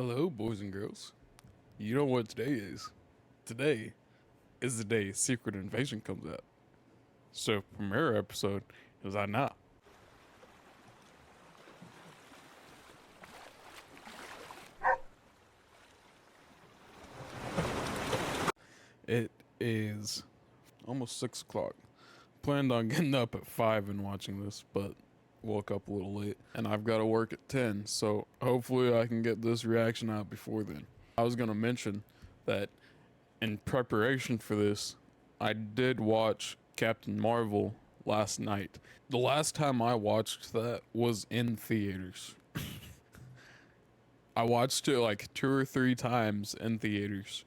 Hello, boys and girls. You know what today is? Today is the day Secret Invasion comes out. So, premiere episode is out now. It is almost 6 o'clock. Planned on getting up at 5 and watching this, but woke up a little late. And I've got to work at 10, so hopefully I can get this reaction out before then. I was going to mention that in preparation for this, I did watch Captain Marvel last night. The last time I watched that was in theaters. I watched it like 2 or 3 times in theaters,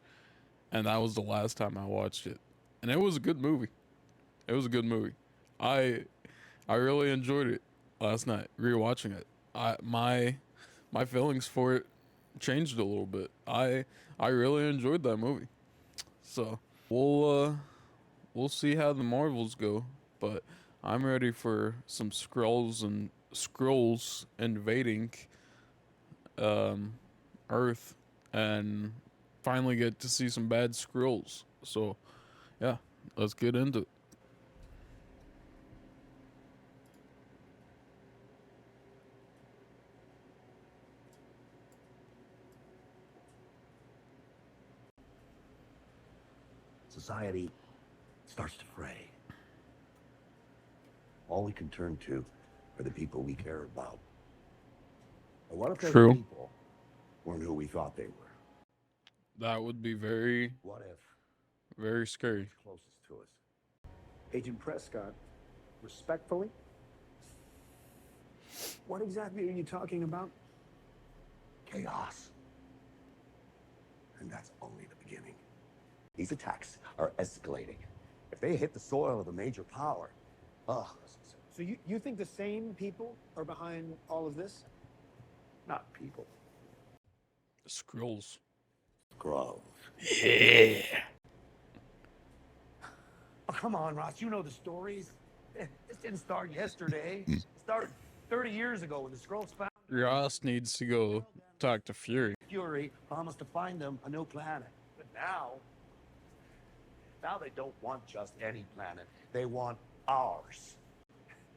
and that was the last time I watched it. And it was a good movie. It was a good movie. I really enjoyed it last night, rewatching it. My feelings for it changed a little bit. I really enjoyed that movie. So we'll see how the Marvels go, but I'm ready for some Skrulls invading Earth and finally get to see some bad Skrulls. So yeah, let's get into it. Society starts to fray. All we can turn to are the people we care about. And what if those True. people weren't who we thought they were? That would be very What if scary. closest to us? Agent Prescott, respectfully, what exactly are you talking about? Chaos. And that's only the beginning. These attacks are escalating. If they hit the soil of a major power, So you think the same people are behind all of this? not people. Skrulls. Grove. Yeah. Oh, come on, Ross. You know the stories. This didn't start yesterday. It started 30 years ago when the Skrulls found Ross needs to go talk to Fury. Fury promised to find them a new planet. But now they don't want just any planet. They want ours.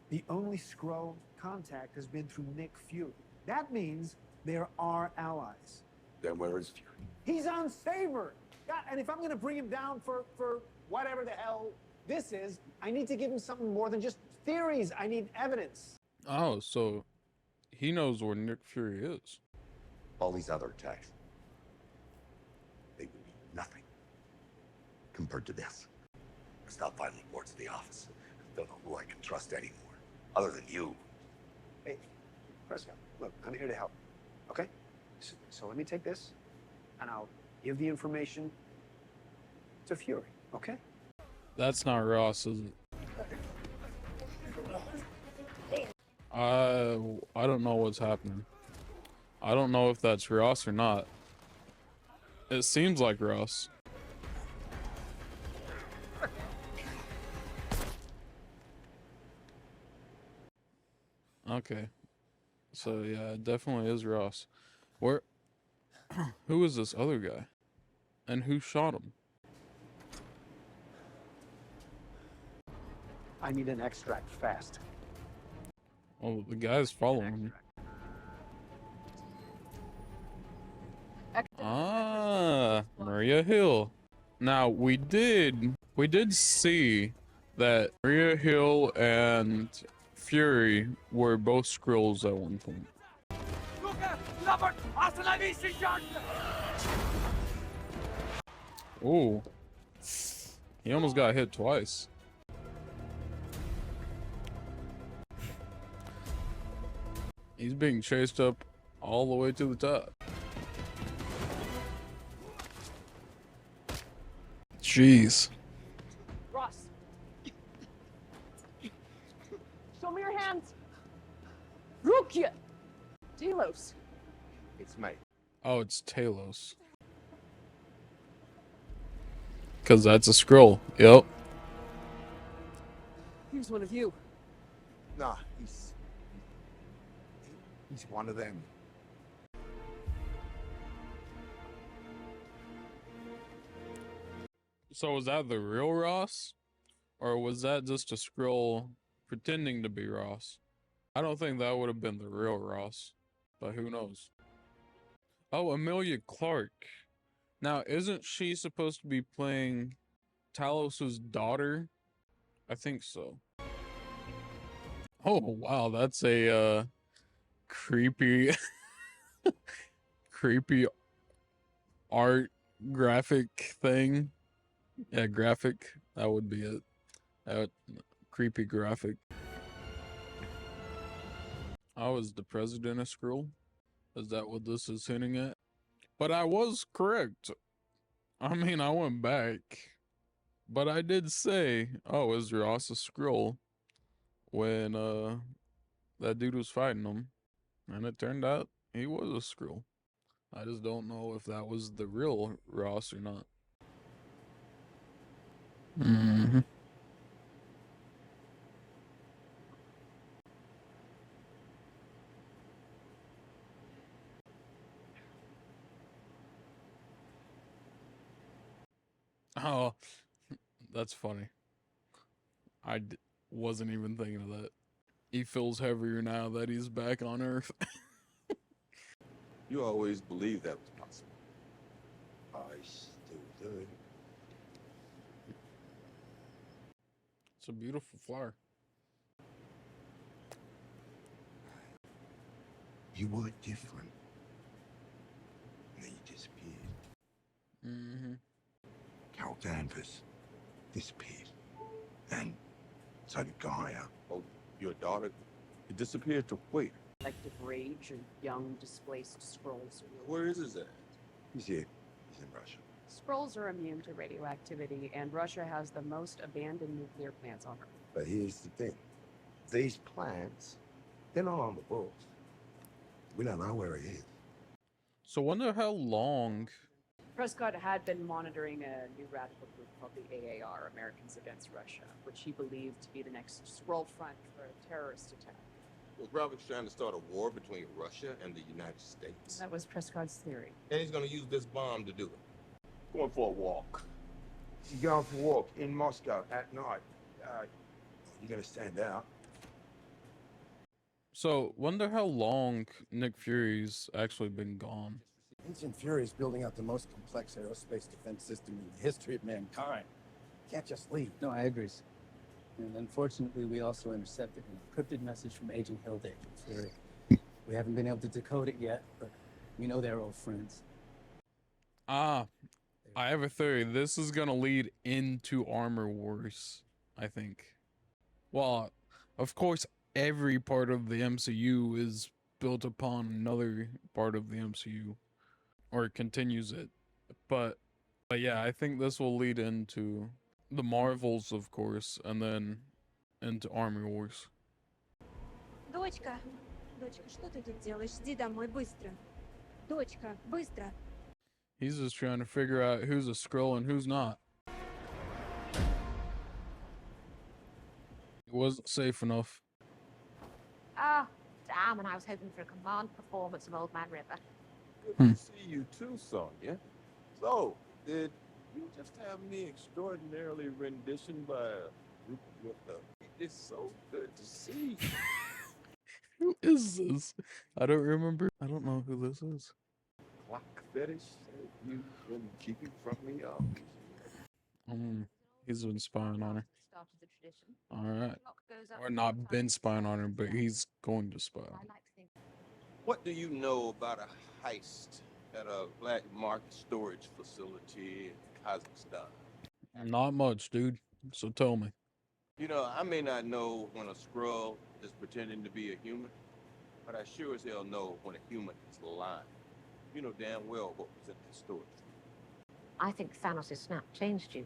The only Skrull contact has been through Nick Fury. That means they're our allies. Then where is Fury? He's on SABER. Yeah, and if I'm going to bring him down for whatever the hell this is, I need to give him something more than just theories. I need evidence. Oh, so he knows where Nick Fury is. All these other attacks, they would be nothing compared to this. Stop filing reports to the office. Don't know who I can trust anymore, other than you. Hey, Prescott, look, I'm here to help, okay? So let me take this, and I'll give the information to Fury, okay? That's not Ross, is it? I don't know what's happening. I don't know if that's Ross or not. It seems like Ross. Okay. So yeah, it definitely is Ross. Where who is this other guy? And who shot him? I need an extract fast. Oh, the guy's following him. Ah, Maria Hill. Now we did see that Maria Hill and Fury were both Skrulls at one point. Oh, he almost got hit twice. He's being chased up all the way to the top. Jeez. Ross. Show me your hands. Rukia. Talos. It's me. Oh, it's Talos. Cause that's a Skrull. Yep. Here's one of you. Nah, he's one of them. So was that the real Ross? Or was that just a Skrull pretending to be Ross? I don't think that would have been the real Ross, but who knows? Oh, Amelia Clark. Now, isn't she supposed to be playing Talos's daughter? I think so. Oh, wow, that's a creepy creepy art graphic thing. Yeah, graphic. That would be it. Creepy graphic. Oh, is the president a Skrull? Is that what this is hinting at? But I was correct. I mean, I went back. But I did say, oh, is Ross a Skrull? When, that dude was fighting him. And it turned out he was a Skrull. I just don't know if that was the real Ross or not. Mm-hmm. Oh, that's funny. Wasn't even thinking of that. He feels heavier now that he's back on Earth. You always believed that was possible. I still do. It's a beautiful flower. You were different. And then you disappeared. Mm-hmm. Carol Danvers disappeared. And so did Gaia. Oh, your daughter disappeared to where? Collective rage and young displaced Skrulls. Where is his at? He's here. He's in Russia. Skrulls are immune to radioactivity, and Russia has the most abandoned nuclear plants on Earth. But here's the thing. These plants, they're not on the books. We don't know where he is. So wonder how long. Prescott had been monitoring a new radical group called the AAR, Americans Against Russia, which he believed to be the next Skrull front for a terrorist attack. Was Roberts trying to start a war between Russia and the United States? That was Prescott's theory. And he's gonna use this bomb to do it. Going for a walk. You're going for a walk in Moscow at night. You're gonna stand out. So wonder how long Nick Fury's actually been gone. Ancient Fury is building out the most complex aerospace defense system in the history of mankind. Can't just leave. No, I agree. And unfortunately, we also intercepted an encrypted message from Agent Hill to Agent Fury. We haven't been able to decode it yet, but we know they're old friends. Ah, I have a theory. This is gonna lead into Armor Wars, I think. Well, of course, every part of the MCU is built upon another part of the MCU. Or it continues it. But yeah, I think this will lead into the Marvels, of course, and then into Armor Wars. Дочка, что ты тут делаешь? Иди домой быстро. Дочка, быстро. He's just trying to figure out who's a Skrull and who's not. It wasn't safe enough. Ah, damn, and I was hoping for a command performance of Old Man River. Good to see you too, Sonya. So, did you just have me extraordinarily rendition by a group with the... It's so good to see. Who is this? I don't remember. I don't know who this is. Clock fetish that you've been keeping from me all these years. He's been spying on her. Started the tradition. Alright. Clock goes up Or not sometime been in spying on her, December. but he's going to spy on I her. like to think What do you know about a heist at a black market storage facility in Kazakhstan? Not much, dude. So tell me. You know, I may not know when a Skrull is pretending to be a human, but I sure as hell know when a human is lying. You know damn well what was in that storage. I think Thanos' snap changed you.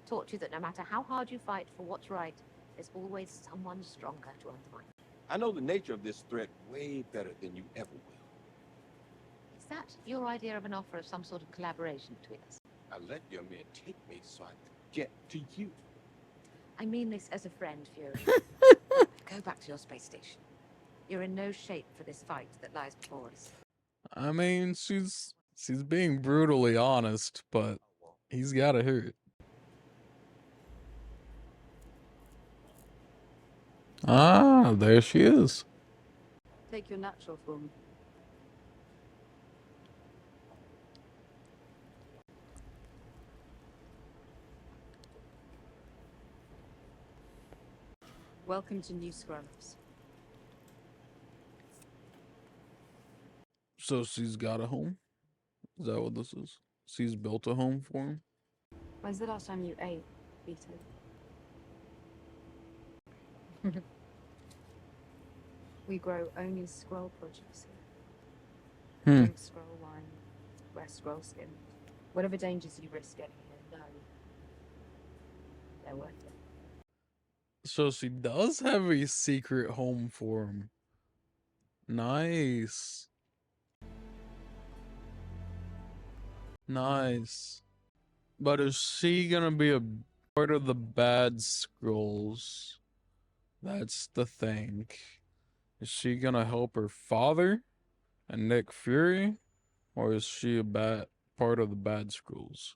Taught you that no matter how hard you fight for what's right, there's always someone stronger to undermine. I know the nature of this threat way better than you ever will. Is that your idea of an offer of some sort of collaboration between us? I let your men take me so I could get to you. I mean this as a friend, Fury. Go back to your space station. You're in no shape for this fight that lies before us. I mean, she's being brutally honest, but he's gotta hear it. Ah, there she is. Take your natural form. Welcome to New Scrubs. So she's got a home? Is that what this is? She's built a home for him? When's the last time you ate, Vito? We grow only scroll produce here. Drink scroll wine, wear scroll skin. Whatever dangers you risk getting here, no. They're worth it. So she does have a secret home for him. Nice. Nice. But is she gonna be a part of the bad scrolls? That's the thing. Is she gonna help her father and Nick Fury? Or is she a bad part of the bad scrolls?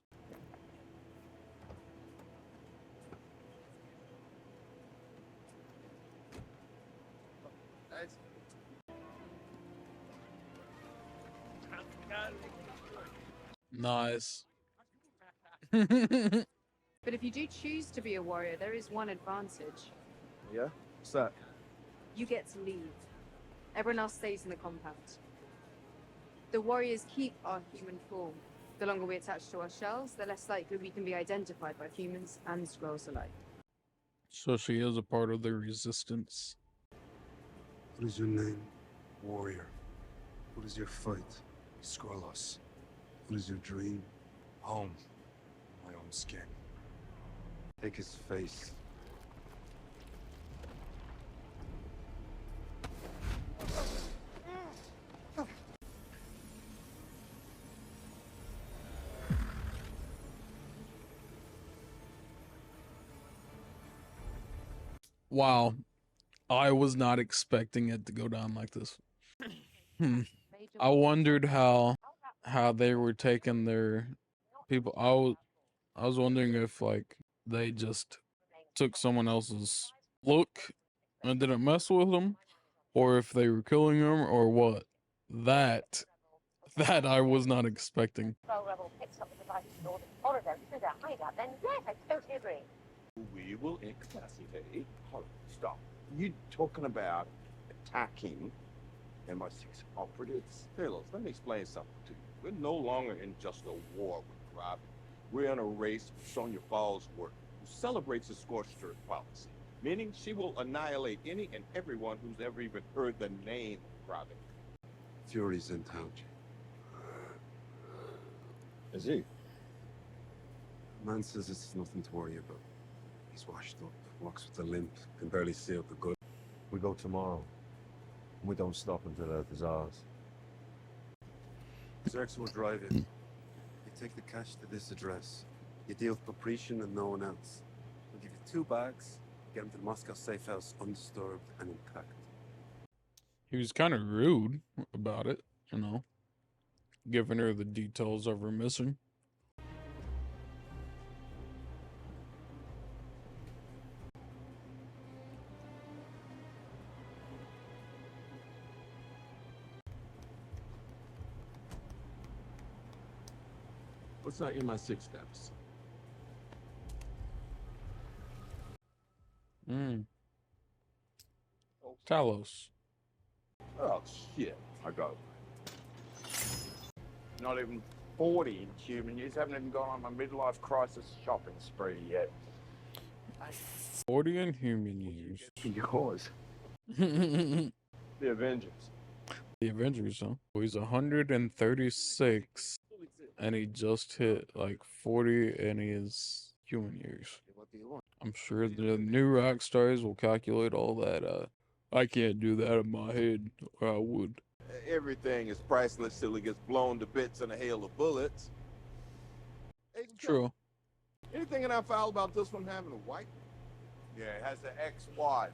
Nice. But if you do choose to be a warrior, there is one advantage. Yeah? What's that? You get to leave. Everyone else stays in the compound. The warriors keep our human form. The longer we attach to our shells, the less likely we can be identified by humans and scrolls alike. So she is a part of the resistance. What is your name? Warrior. What is your fight? Skrullos. What is your dream? Home. My own skin. Take his face. Wow. I was not expecting it to go down like this. I wondered how they were taking their people. I was wondering if like they just took someone else's look and didn't mess with them, or if they were killing them, or what. That I was not expecting. Rebel picks up the device in order to follow them to their hideout, then yes, I totally agree. We will incapacitate. Hold on, stop. You talking about attacking MI6 operatives? Talos, let me explain something to you. We're no longer in just a war with Robin. We're in a race with Sonya Fallsworth, who celebrates the scorched earth policy, meaning she will annihilate any and everyone who's ever even heard the name of Robin. Fury's in town. Is he? Man says it's nothing to worry about. He's washed up, walks with a limp, can barely see out the good. We go tomorrow. We don't stop until Earth is ours. Zerx will drive in. You take the cash to this address. You deal with Paprician and no one else. We'll give you 2 bags. Get him to the Moscow safe house undisturbed and intact. He was kind of rude about it, you know, giving her the details of her mission. What's our MI6 status? Talos. Oh, shit. I got it. Not even 40 in human years. Haven't even gone on my midlife crisis shopping spree yet. 40 in human years. Yours. The The Avengers. Avengers, huh? He's 136, and he just hit like 40 in his human years. I'm sure the new rock stars will calculate all that. I can't do that in my head, or I would. Everything is priceless till it gets blown to bits in a hail of bullets. Hey, True. anything in our file about this one having a wife? Yeah, it has an ex-wife.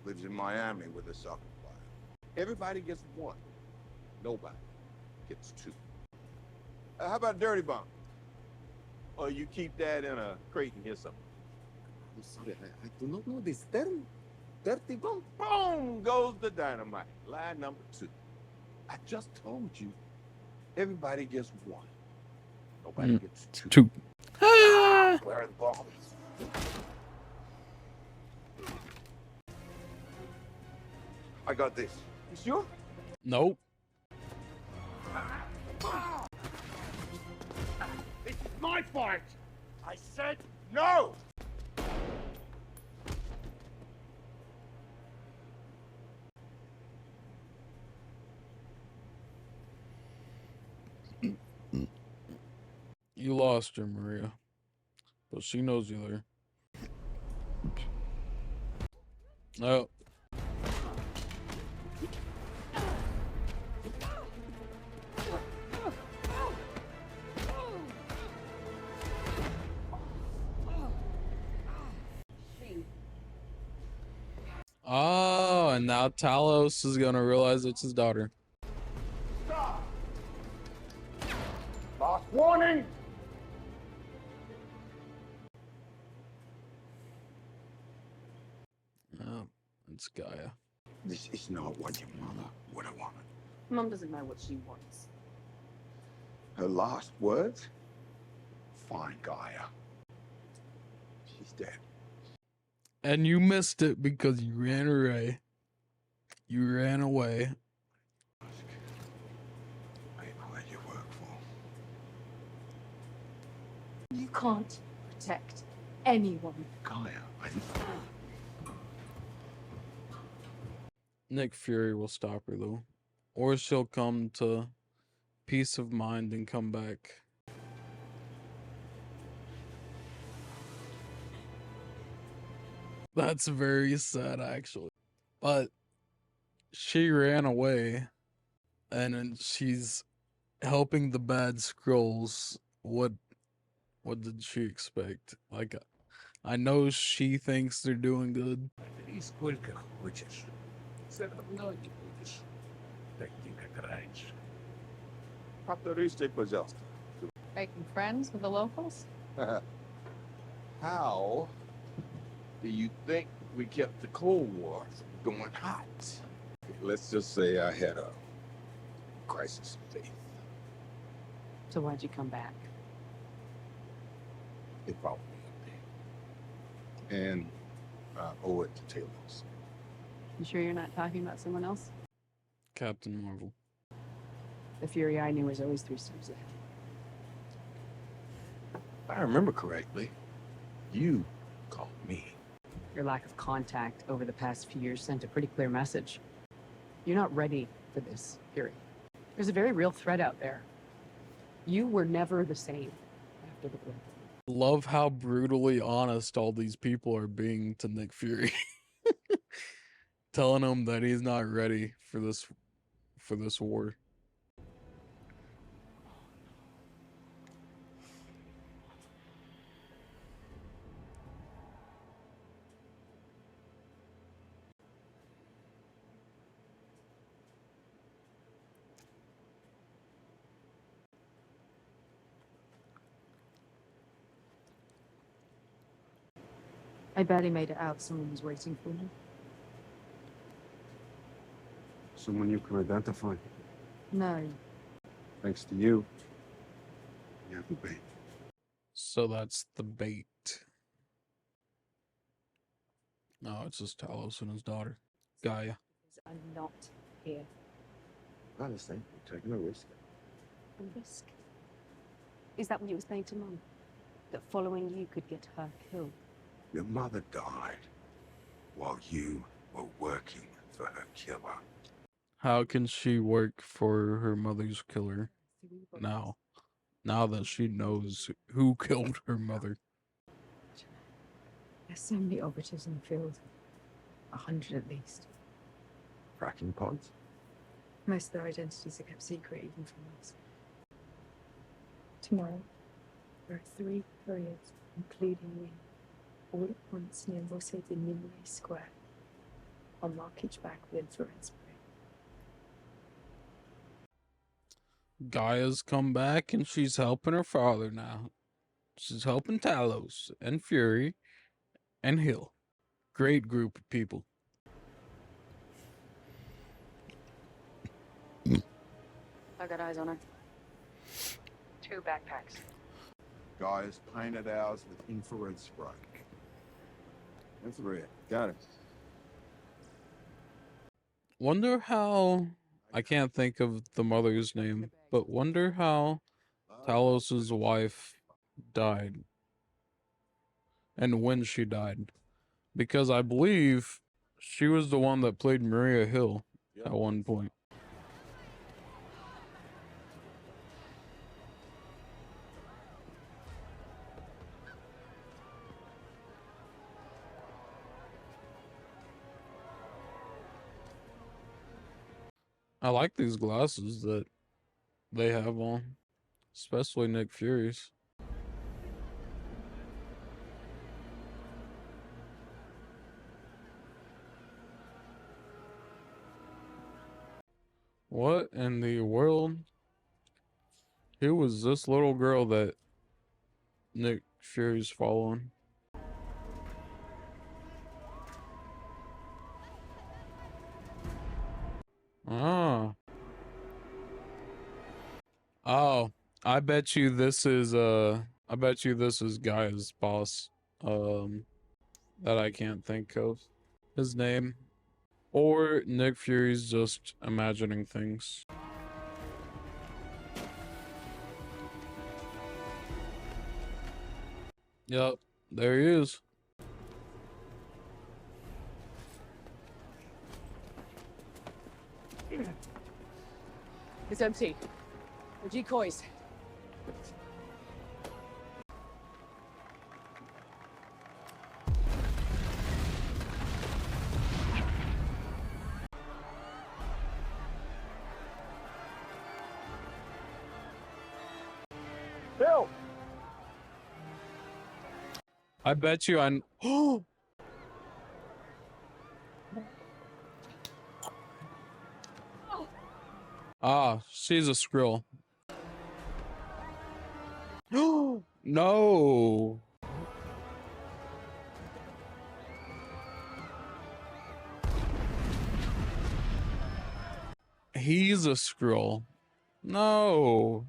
Lives in Miami with a soccer player. Everybody gets 1. Nobody gets 2. How about Dirty Bomb? Or you keep that in a crate and hear something? I'm sorry, I do not know this term. Dirty boom, boom goes the dynamite. Lie number 2. I just told you, everybody gets 1. Nobody gets 2. 2. Ah! Where are the bombs? I got this. You sure? Nope. This is my fight. I said no. You lost her, Maria. But she knows you there. Oh. Oh, and now Talos is gonna realize it's his daughter. Stop. Last warning. Oh, it's Gaia. This is not what your mother would have wanted. Mum doesn't know what she wants. Her last words? Fine, Gaia. She's dead. And you missed it because you ran away. You ran away. People that you work for. You can't protect anyone. Gaia, Nick Fury will stop her though. Or she'll come to peace of mind and come back. That's very sad actually. But she ran away and then she's helping the bad scrolls. What did she expect? Like, I know she thinks they're doing good. И сколько хочешь. Все равно не будешь таким, как раньше. Pateriste, пожалуйста. Making friends with the locals? How do you think we kept the Cold War from going hot? Let's just say I had a crisis of faith. So why'd you come back? It brought me up there. And I owe it to Talos. You sure you're not talking about someone else? Captain Marvel. The Fury I knew was always 3 steps ahead. If I remember correctly, you called me. Your lack of contact over the past few years sent a pretty clear message. You're not ready for this, Fury. There's a very real threat out there. You were never the same after the Blip. Love how brutally honest all these people are being to Nick Fury. Telling him that he's not ready for this war. I barely made it out. Someone was waiting for me. Someone you can identify. No. Thanks to you. You have the bait. So that's the bait. No, it's just Talos and his daughter, Gaia. I'm not here. I understand. You're taking a risk. A risk. Is that what you were saying to Mum? That following you could get her killed? Your mother died while you were working for her killer. How can she work for her mother's killer now? Now that she knows who killed her mother. There's so many operatives in the field. 100 at least. Cracking pods? Most of their identities are kept secret even from us. Tomorrow, there are 3 couriers, including me, all at once near Rosé de Nimue Square. I'll mark each back with infrared spray. Gaia's come back and she's helping her father now. She's helping Talos and Fury and Hill. Great group of people. I got eyes on her. 2 backpacks. Gaia's painted ours with infrared spray. Infrared. Got it. Wonder how, I can't think of the mother's name, but wonder how Talos's wife died and when she died. Because I believe she was the one that played Maria Hill at one point. I like these glasses that they have on, especially Nick Fury's. What in the world? Who was this little girl that Nick Fury's following? Ah. Oh, I bet you this is Gaia's boss. That I can't think of his name. Or Nick Fury's just imagining things. Yep, there he is. It's empty. We're decoys. Bill! I bet you oh. Ah, she's a Skrill. No. He's a Skrill. No.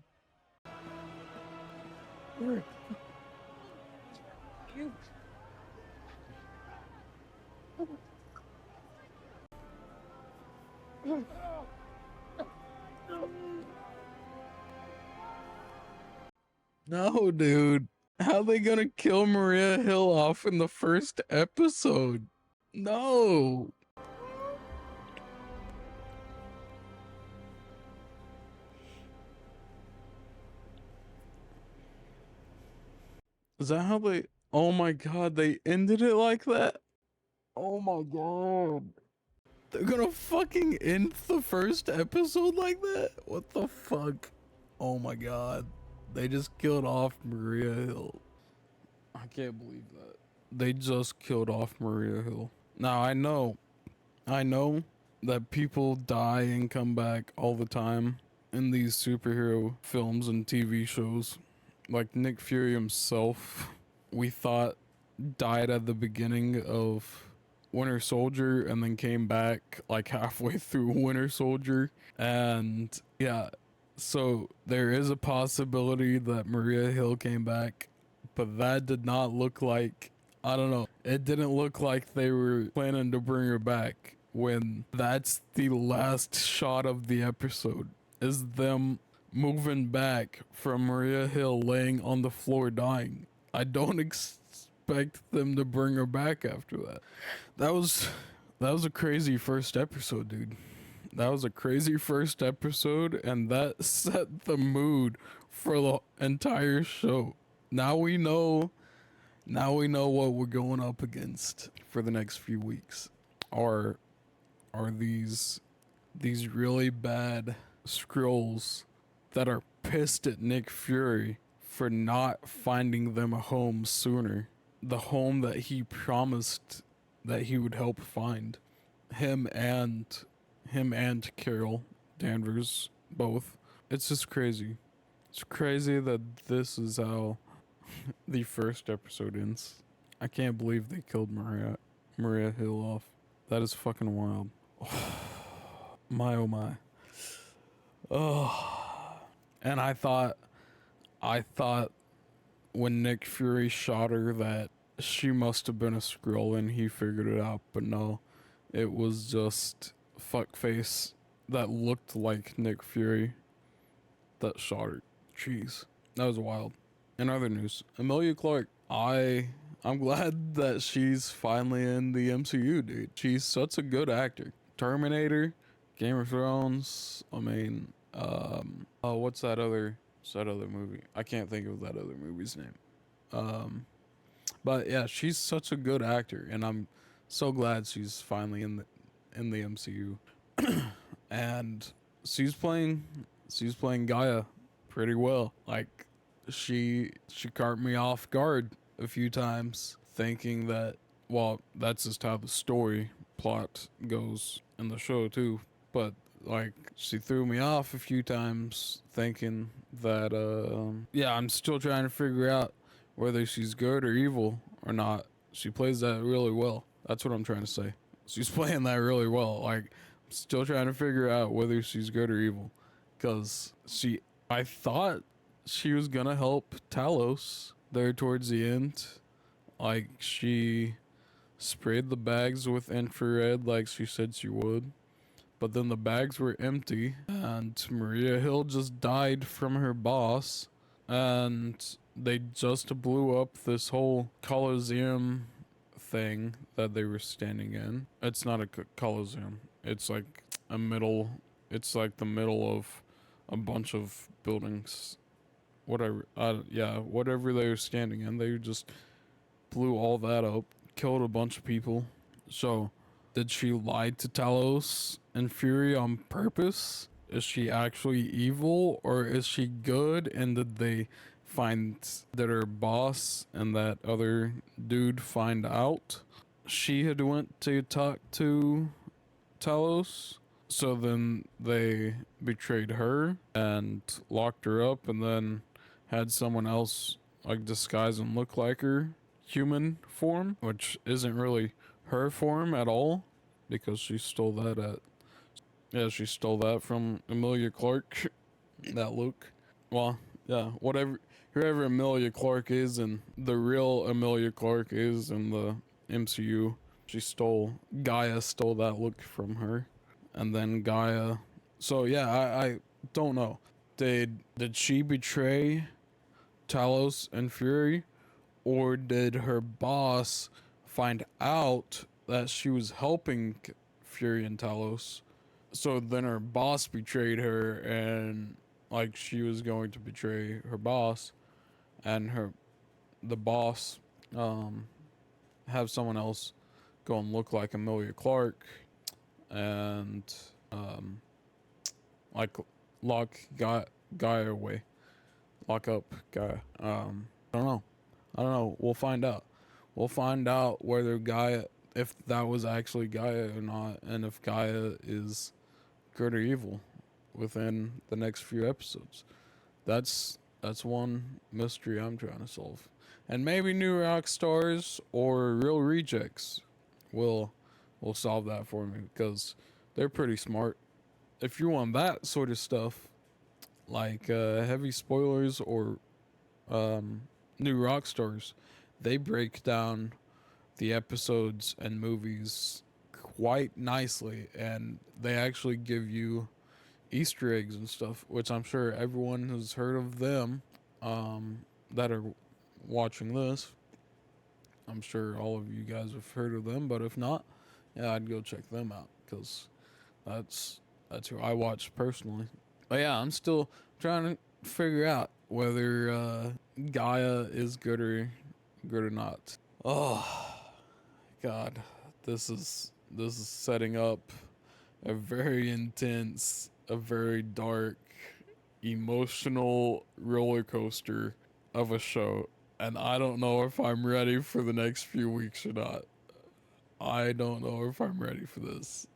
No, dude. How they gonna kill Maria Hill off in the first episode? No. Is that how they... Oh my god, they ended it like that? Oh my god. They're gonna fucking end the first episode like that? What the fuck? Oh my god. They just killed off Maria Hill. I can't believe that. They just killed off Maria Hill. Now I know that people die and come back all the time in these superhero films and TV shows. Like Nick Fury himself, we thought died at the beginning of Winter Soldier and then came back like halfway through Winter Soldier. And yeah, so there is a possibility that Maria Hill came back, but that did not look like, I don't know, it didn't look like they were planning to bring her back when that's the last shot of the episode, is them moving back from Maria Hill laying on the floor dying. I don't expect them to bring her back after that. That was a crazy first episode, dude. That was a crazy first episode, and that set the mood for the entire show. Now we know what we're going up against for the next few weeks. Are these really bad Skrulls that are pissed at Nick Fury for not finding them a home sooner. The home that he promised that he would help find. Him and Carol Danvers, both. It's just crazy. It's crazy that this is how the first episode ends. I can't believe they killed Maria Hill off. That is fucking wild. My oh my. Oh. And I thought when Nick Fury shot her that she must have been a Skrull and he figured it out, but no, it was just fuckface that looked like Nick Fury that shot her. Jeez, that was wild. In other news, Emilia Clarke, I'm glad that she's finally in the MCU, dude. She's such a good actor. Terminator, Game of Thrones, I mean, what's that other movie? I can't think of that other movie's name. But yeah, she's such a good actor, and I'm so glad she's finally in the MCU. And she's playing Gaia pretty well. Like she caught me off guard a few times, thinking that, well, that's just how the story plot goes in the show too. But like, she threw me off a few times, thinking that yeah, I'm still trying to figure out whether she's good or evil or not. She plays that really well. That's what I'm trying to say. She's playing that really well. Like, I'm still trying to figure out whether she's good or evil, because I thought she was gonna help Talos there towards the end. Like, she sprayed the bags with infrared like she said she would, but then the bags were empty, and Maria Hill just died from her boss, and they just blew up this whole Coliseum thing that they were standing in. It's not a Coliseum. It's like it's like the middle of a bunch of buildings. Whatever. Yeah, whatever they were standing in, they just blew all that up, killed a bunch of people. So, did she lie to Talos and Fury on purpose? Is she actually evil, or is she good, and did they find that her boss and that other dude find out she had went to talk to Talos? So then they betrayed her and locked her up, and then had someone else like disguise and look like her human form, which isn't really her form at all, because she stole that from Emilia Clarke. That look. Well, yeah, whoever Emilia Clarke is, and the real Emilia Clarke is in the MCU, Gaia stole that look from her. And then Gaia, so yeah, I don't know. Did she betray Talos and Fury, or did her boss find out that she was helping Fury and Talos, so then her boss betrayed her, and like she was going to betray her boss, and the boss have someone else go and look like Emilia Clarke, and like lock Gaia away, lock up Gaia. I don't know. We'll find out. We'll find out whether Gaia, if that was actually Gaia or not, and if Gaia is good or evil within the next few episodes. That's one mystery I'm trying to solve. And maybe new rock stars or real rejects will solve that for me, because they're pretty smart. If you want that sort of stuff, like heavy spoilers or new rock stars, they break down the episodes and movies quite nicely, and they actually give you Easter eggs and stuff, which I'm sure everyone has heard of them that are watching this. I'm sure all of you guys have heard of them, but if not, yeah, I'd go check them out, because that's who I watch personally. But yeah, I'm still trying to figure out whether Gaia is good or not. Oh God, this is setting up a very intense, a very dark, emotional roller coaster of a show, and I don't know if I'm ready for the next few weeks or not. I don't know if I'm ready for this.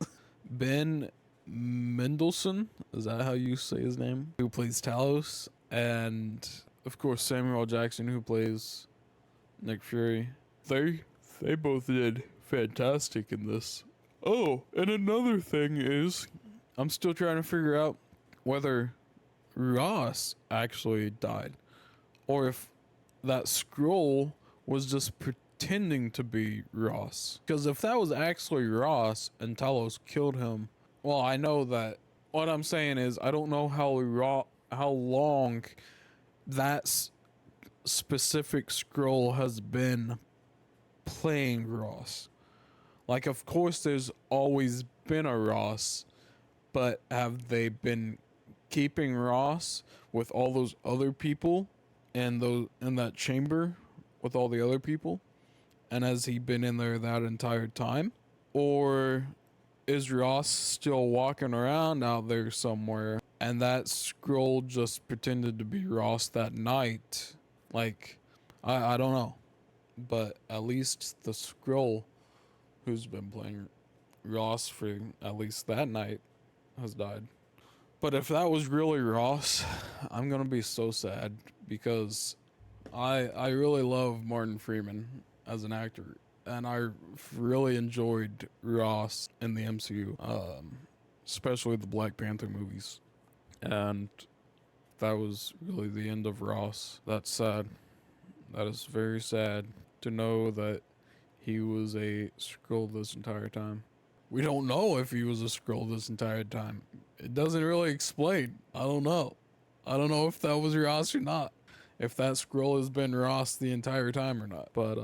Ben Mendelsohn, is that how you say his name? Who plays Talos, and of course Samuel L. Jackson, who plays Nick Fury. They both did fantastic in this. Oh, and another thing is, I'm still trying to figure out whether Ross actually died, or if that scroll was just pretending to be Ross. Because if that was actually Ross and Talos killed him, well, I know that. What I'm saying is, I don't know how long that specific scroll has been playing Ross. Like, of course, there's always been a Ross, but have they been keeping Ross with all those other people and those in that chamber with all the other people? And has he been in there that entire time? Or is Ross still walking around out there somewhere and that scroll just pretended to be Ross that night? Like, I don't know. But at least the scroll who's been playing Ross for at least that night has died. But if that was really Ross, I'm gonna be so sad because I really love Martin Freeman as an actor, and I really enjoyed Ross in the MCU, especially the Black Panther movies. And that was really the end of Ross. That's sad. That is very sad to know that he was a Skrull this entire time. We don't know if he was a Skrull this entire time. It doesn't really explain. I don't know. I don't know if that was Ross or not. If that Skrull has been Ross the entire time or not. But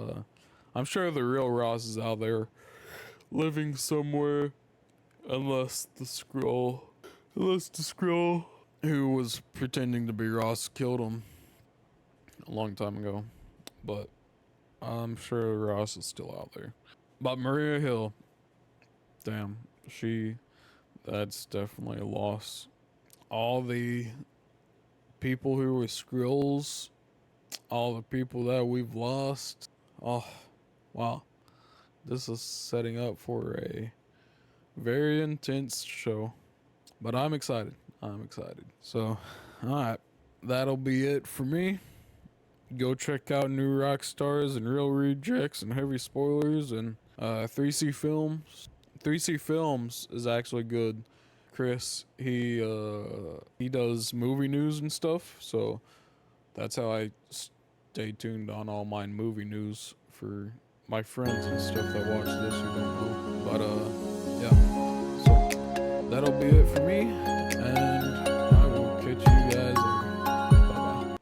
I'm sure the real Ross is out there living somewhere, unless the Skrull who was pretending to be Ross killed him a long time ago. But I'm sure Ross is still out there. But Maria Hill, damn, that's definitely a loss. All the people who were Skrulls, all the people that we've lost. Oh, wow. This is setting up for a very intense show. But I'm excited. So, alright. That'll be it for me. Go check out New Rockstars and Real Rejects and Heavy Spoilers and 3C Films. 3C Films is actually good. Chris, he does movie news and stuff, so that's how I stay tuned on all my movie news for my friends and stuff that watch this who don't know. But yeah, so that'll be it for me.